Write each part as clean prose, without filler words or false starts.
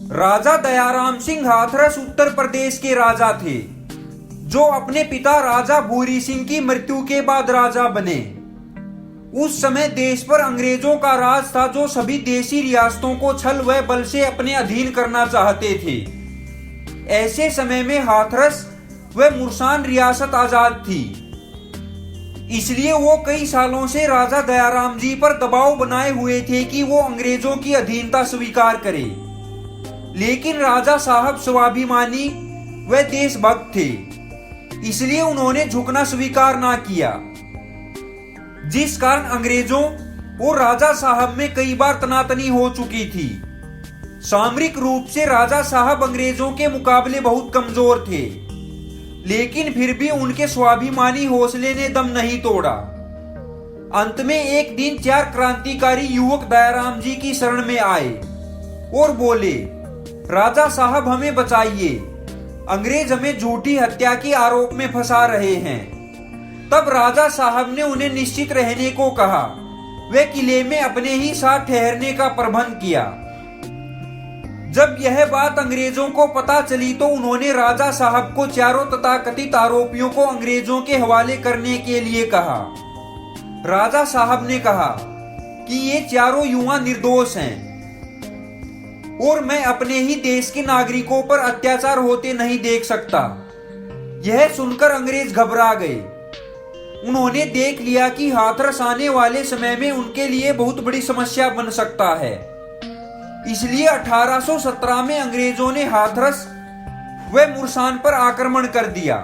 राजा दयाराम सिंह हाथरस उत्तर प्रदेश के राजा थे, जो अपने पिता राजा भूरी सिंह की मृत्यु के बाद राजा बने। उस समय देश पर अंग्रेजों का राज था, जो सभी देशी रियासतों को छल व बल से अपने अधीन करना चाहते थे। ऐसे समय में हाथरस व मुर्सान रियासत आजाद थी, इसलिए वो कई सालों से राजा दयाराम जी पर दबाव बनाए हुए थे कि वो अंग्रेजों की अधीनता स्वीकार करे। लेकिन राजा साहब स्वाभिमानी व देशभक्त थे, इसलिए उन्होंने झुकना स्वीकार ना किया, जिस कारण अंग्रेजों और राजा साहब में कई बार तनातनी हो चुकी थी। सामरिक रूप से राजा साहब अंग्रेजों के मुकाबले बहुत कमजोर थे, लेकिन फिर भी उनके स्वाभिमानी हौसले ने दम नहीं तोड़ा। अंत में एक दिन 4 क्रांतिकारी युवक दयाराम जी की शरण में आए और बोले, राजा साहब हमें बचाइए, अंग्रेज हमें झूठी हत्या के आरोप में फंसा रहे हैं। तब राजा साहब ने उन्हें निश्चित रहने को कहा। वे किले में अपने ही साथ ठहरने का प्रबंध किया। जब यह बात अंग्रेजों को पता चली तो उन्होंने राजा साहब को चारों तथाकथित आरोपियों को अंग्रेजों के हवाले करने के लिए कहा। राजा साहब ने कहा कि ये चारों युवा निर्दोष हैं और मैं अपने ही देश के नागरिकों पर अत्याचार होते नहीं देख सकता। यह सुनकर अंग्रेज घबरा गए। उन्होंने देख लिया कि हाथरस आने वाले समय में उनके लिए बहुत बड़ी समस्या बन सकता है। इसलिए 1817 में अंग्रेजों ने हाथरस व मुर्सान पर आक्रमण कर दिया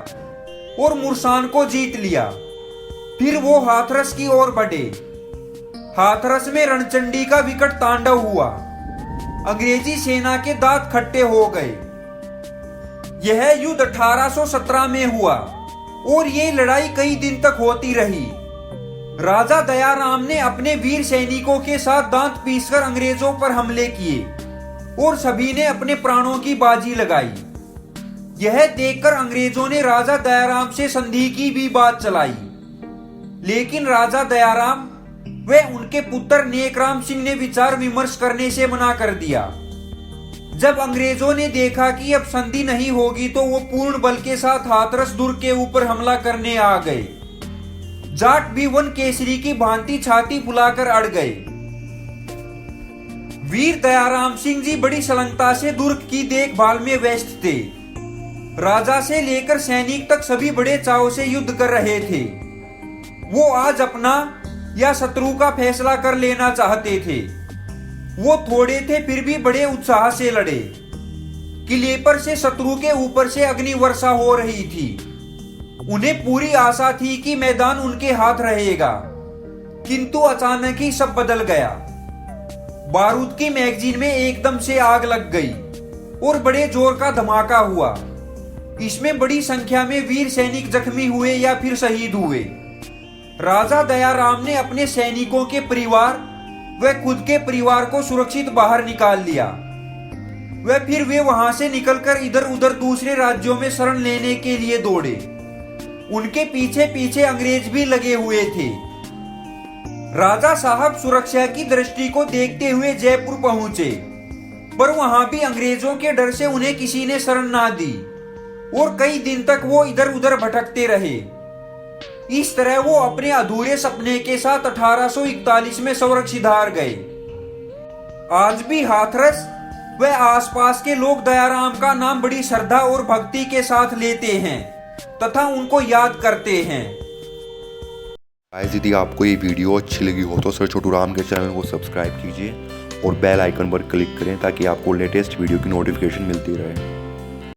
और मुर्सान को जीत लिया। फिर वो हाथरस की ओर बढ़े। हाथरस में रणचंडी का विकट तांडव हुआ। अंग्रेजी सेना के दांत खट्टे हो गए। यह युद्ध 1817 में हुआ और ये लड़ाई कई दिन तक होती रही। राजा दयाराम ने अपने वीर सैनिकों के साथ दांत पीसकर अंग्रेजों पर हमले किए और सभी ने अपने प्राणों की बाजी लगाई। यह देखकर अंग्रेजों ने राजा दयाराम से संधि की भी बात चलाई, लेकिन राजा दयाराम वे उनके पुत्र नेकराम सिंह ने विचार विमर्श करने से मना कर दिया। जब अंग्रेजों ने देखा कि अब संधि नहीं होगी तो वो पूर्ण बल के साथ हाथरस दुर्ग के ऊपर हमला करने आ गए। जाट भी वन केसरी की भांति छाती फुलाकर अड़ गए। वीर दयाराम सिंह जी बड़ी सलंगता से दुर्ग की देखभाल में व्यस्त थे। राजा से लेकर सैनिक तक सभी बड़े चाव से युद्ध कर रहे थे। वो आज अपना या शत्रु का फैसला कर लेना चाहते थे। वो थोड़े थे फिर भी बड़े उत्साह से लड़े। किले पर से शत्रु के ऊपर से अग्नि वर्षा हो रही थी। उन्हें पूरी आशा थी कि मैदान उनके हाथ रहेगा, किंतु अचानक ही सब बदल गया। बारूद की मैगजीन में एकदम से आग लग गई और बड़े जोर का धमाका हुआ। इसमें बड़ी संख्या में वीर सैनिक जख्मी हुए या फिर शहीद हुए। राजा दयाराम ने अपने सैनिकों के परिवार व खुद के परिवार को सुरक्षित बाहर निकाल लिया। फिर वे वहां से निकलकर इधर उधर दूसरे राज्यों में शरण लेने के लिए दौड़े। उनके पीछे पीछे अंग्रेज भी लगे हुए थे। राजा साहब सुरक्षा की दृष्टि को देखते हुए जयपुर पहुंचे, पर वहां भी अंग्रेजों के डर से उन्हें किसी ने शरण ना दी और कई दिन तक वो इधर उधर भटकते रहे। इस तरह वो अपने अधूरे सपने के साथ 1841 में स्वर्ग सिधार गए। आज भी हाथरस व आसपास के लोग दयाराम का नाम बड़ी श्रद्धा और भक्ति के साथ लेते हैं तथा उनको याद करते हैं। गाइस, यदि आपको ये वीडियो अच्छी लगी हो तो सर छोटू राम के चैनल को सब्सक्राइब कीजिए और बेल आइकन पर क्लिक करें ताकि आपको लेटेस्ट वीडियो की नोटिफिकेशन मिलती रहे।